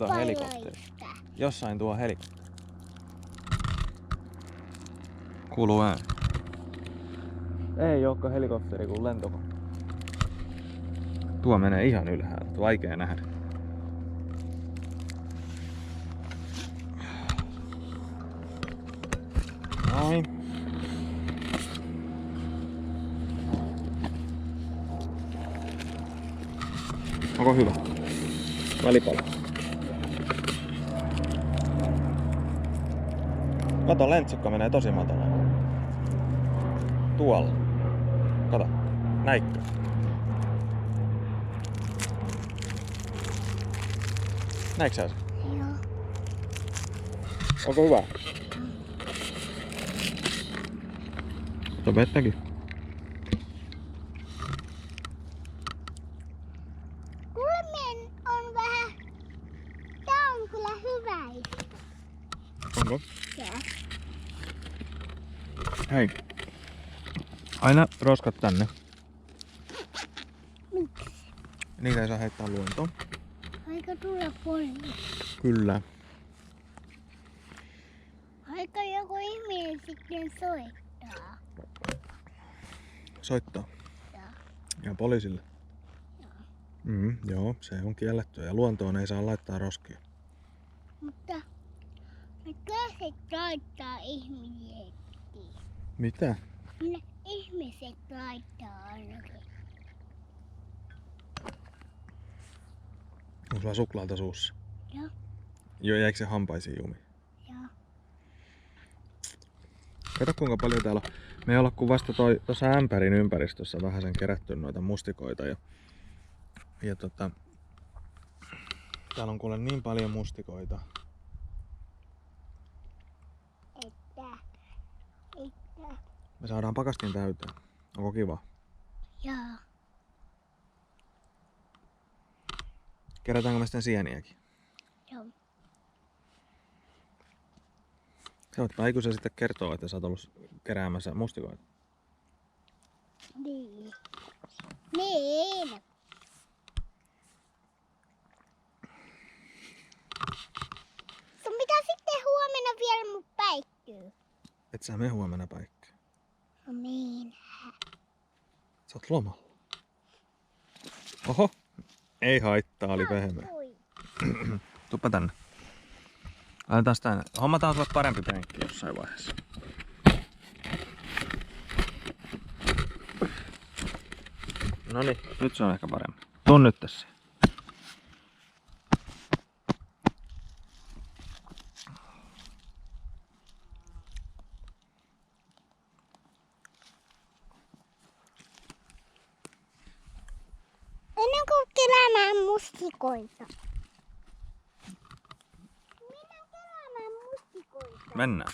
kato helikopteri. Jossain tuo helikopteri. Kuuluu ääni. Ei olekaan helikopteri kuin lentokone. Tuo menee ihan ylhäällä. Vaikea nähdä. Noin. Onko hyvä? Välipala. Kato, lentsukka menee tosi matalaan. Tuolla. Kato. Näitkö? Näitkö sä sen? Joo. Onko hyvä? Kato vettäkin. Kulmien on vähän... Tää on kyllä hyvä. Onko? Joo. Hei. Aina roskat tänne. Miksi? Niitä ei saa heittää luontoon. Aika tulla pois. Kyllä. Aika joku ihminen sitten soittaa. Soittaa. Joo. Ja poliisille. Joo, se on kiellettyä ja luontoon ei saa laittaa roskia. Mutta toiset laittaa ihmisetkin. Mitä? Ne ihmiset laittaa ainakin. On sulla suklaata suussa? Joo. Joo, jäikö se hampaisiin jumi? Joo. Kato kuinka paljon täällä on. Me ei olla kuin vasta tuossa ämpärin ympäristössä vähän sen kerätty noita mustikoita. Ja täällä on kuule niin paljon mustikoita. Että. Me saadaan pakastin täyteen. Onko kiva? Joo. Kerätäänkö me sitten sieniäkin? Joo. Sä voit aikuisen sitten kertoa, että sä oot ollut keräämässä mustikoita. Niin. Niin. Sun pitää sitten huomenna vielä mun päikkyy. Et sä mene huomenna päikkään. No niin. Sä oot lomalla. Oho. Ei haittaa, oli pehmeä. Tuppa tänne. Laitetaan tänne. Hommataan sulle parempi penkki jossain vaiheessa. Noniin, nyt se on ehkä parempi. Tuon nyt tässä. Ennen kuin keräämään mustikoita. Mennään keräämään mustikoita. Mennään.